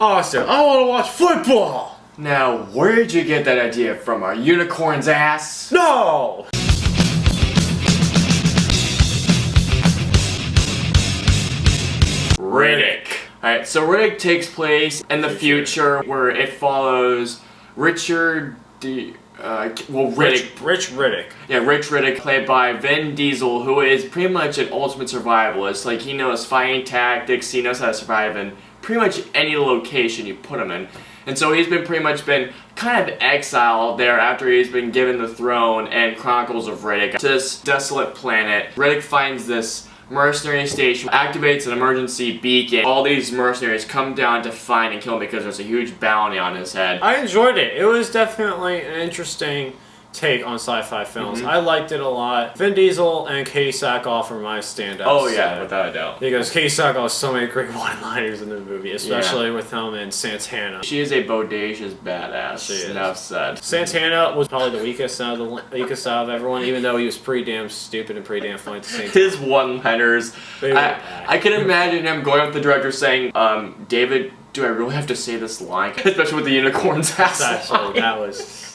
Austin, I want to watch football! Now, where did you get that idea from? A unicorn's ass? No! Riddick. Alright, so Riddick takes place in the future where it follows Richard Riddick. Rich Riddick. Yeah, Rich Riddick, played by Vin Diesel, who is pretty much an ultimate survivalist. Like, he knows fighting tactics, he knows how to survive in pretty much any location you put him in. And so he's been pretty much been kind of exiled there after he's been given the throne and Chronicles of Riddick to this desolate planet. Riddick finds this mercenary station, activates an emergency beacon. All these mercenaries come down to find and kill him because there's a huge bounty on his head. I enjoyed it. It was definitely an interesting take on sci-fi films. I liked it a lot. Vin Diesel and Katie Sackhoff are my standouts. Oh yeah, without a doubt. Because Katie Sackhoff has so many great one-liners in the movie, especially with him and Santana. She is a bodacious badass. She is. Enough said. Santana was probably the weakest out of everyone, even though he was pretty damn stupid and pretty damn funny at the same time. His one-liners. I can imagine him going up to the director saying, David, do I really have to say this line? Especially with the unicorn's ass. Actually, that was...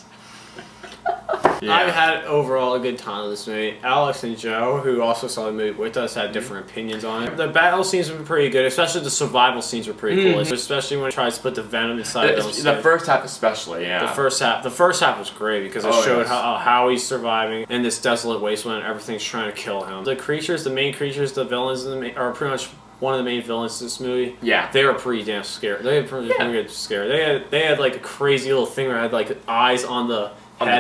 Yeah. I had overall a good time with this movie. Alex and Joe, who also saw the movie with us, had different opinions on it. The battle scenes were pretty good, especially the survival scenes were pretty cool, especially when it tries to put the venom inside the first half especially, yeah. The first half was great because it showed how he's surviving in this desolate wasteland and everything's trying to kill him. The creatures, the main creatures, the villains are pretty much one of the main villains in this movie. Yeah. They were pretty damn scary. They were pretty good scary. They had like a crazy little thing where it had like eyes on the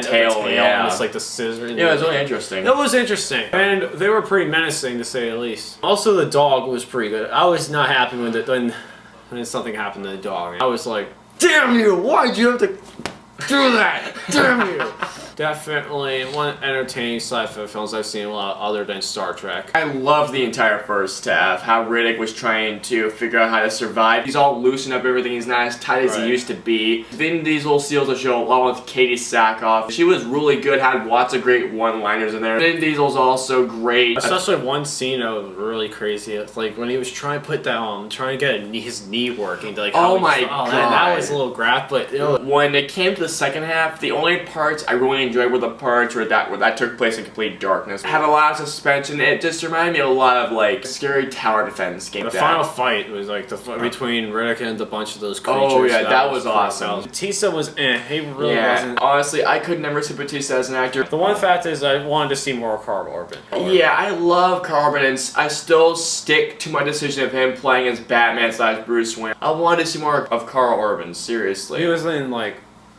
tail, yeah. And it's like the scissor. Yeah, it was really interesting. It was interesting. And they were pretty menacing, to say the least. Also, the dog was pretty good. I was not happy when something happened to the dog. I was like, damn you, why'd you have to do that? Damn you. Definitely one of the entertaining sci-fi films I've seen a lot other than Star Trek. I love the entire first half, how Riddick was trying to figure out how to survive. He's all loosened up everything, he's not as tight as he used to be. Vin Diesel seals the show along with Katie Sackhoff. She was really good, had lots of great one-liners in there. Vin Diesel's also great. Especially one scene that was really crazy. It's like when he was trying to put that trying to get his knee working. Like, oh my god. That was a little graph, but when it came to the second half, the only parts I really enjoyed were the parts where that took place in complete darkness. It had a lot of suspension. It just reminded me a lot of like scary tower defense game. The final fight was like between Riddick and a bunch of those creatures. Oh yeah, that was awesome. Batista was he really wasn't. Honestly, I could never see Batista as an actor. The one fact is I wanted to see more Carl Urban. Yeah, I love Carl Urban, and I still stick to my decision of him playing as Batman / Bruce Wayne. I wanted to see more of Carl Urban, seriously. He was in like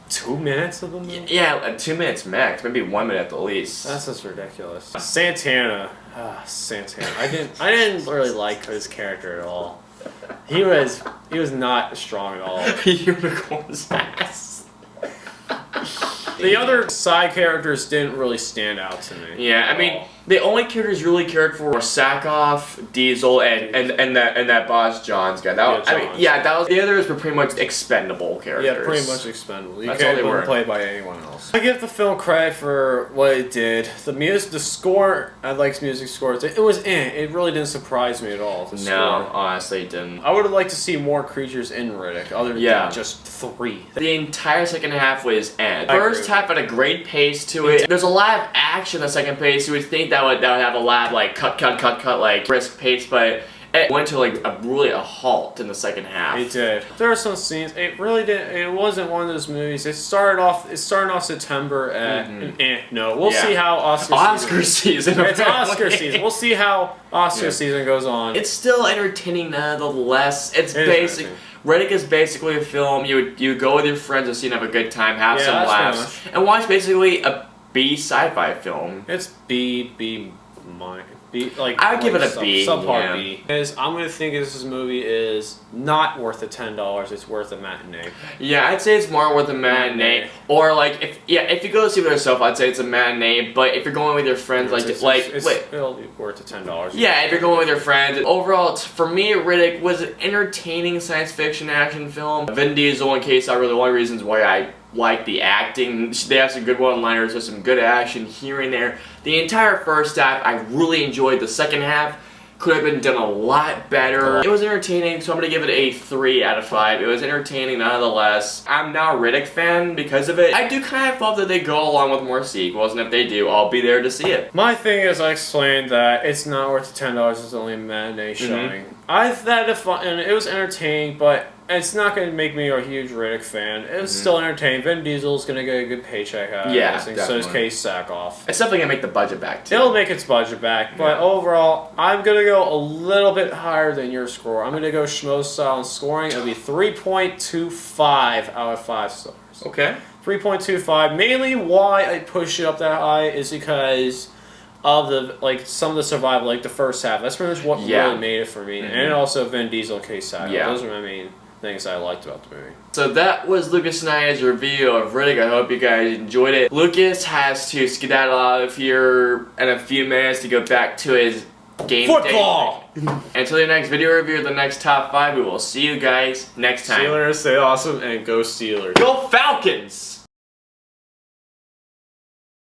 2 minutes of the movie? Yeah, 2 minutes max, maybe 1 minute at the least. That's just ridiculous. Santana. Santana. I didn't really like his character at all. He was not strong at all. Unicorn's ass. The other side characters didn't really stand out to me. Yeah, I mean, the only characters really cared for were Sackhoff, Diesel, and that boss Johns guy. The others were pretty much expendable characters. Yeah, pretty much expendable. That's all they were. Played by anyone else. I give the film credit for what it did. The score, I liked music scores. It was It really didn't surprise me at all. No, honestly, it didn't. I would have liked to see more creatures in Riddick, other than just 3. The entire second half was First half had a great pace to it. There's a lot of action in the second pace. You would think that would have a lot of like cut, like brisk pace, but it went to like a halt in the second half. It did. There are some scenes. It really did. It wasn't one of those movies. It started off September. We'll see how Oscar season. It's Oscar season. We'll see how Oscar season goes on. It's still entertaining nonetheless. It's basic. Riddick is basically a film you go with your friends and see and have a good time, have some laughs, and watch basically a B sci-fi film. It's B. I'd give it a B. Subpar B. I'm gonna think this movie is not worth the $10. It's worth a matinee. Yeah, I'd say it's more worth a matinee. Or like if you go to see it yourself, I'd say it's a matinee. But if you're going with your friends, it'll be worth the $10. Yeah, if you're going with your friends. Overall, for me, Riddick was an entertaining science fiction action film. Vin Diesel and Case are really the only reasons why I like the acting. They have some good one-liners, there's some good action here and there. The entire first half, I really enjoyed. The second half could have been done a lot better. It was entertaining, so I'm gonna give it a 3 out of 5. It was entertaining nonetheless. I'm now a Riddick fan because of it. I do kind of hope that they go along with more sequels, and if they do, I'll be there to see it. My thing is, I explained that it's not worth the $10. It's only a matinee showing. I thought and it was entertaining, but it's not going to make me a huge Riddick fan. It was still entertaining. Vin Diesel's going to get a good paycheck out of this. So is Case Sackhoff. It's definitely going to make the budget back, too. It'll make its budget back, but overall, I'm going to go a little bit higher than your score. I'm going to go Schmo style in scoring. It'll be 3.25 out of 5 stars. Okay. 3.25. Mainly why I push it up that high is because of some of the survival, like the first half. That's pretty much what really made it for me. And also Vin Diesel, Case Sackhoff. Those are my main things I liked about the movie. So that was Lucas and I's review of Riddick. I hope you guys enjoyed it. Lucas has to skedaddle out of here in a few minutes to go back to his game football. Until the next video review of the next top 5, we will see you guys next time. See you later, stay awesome, and go Steelers. Go Falcons!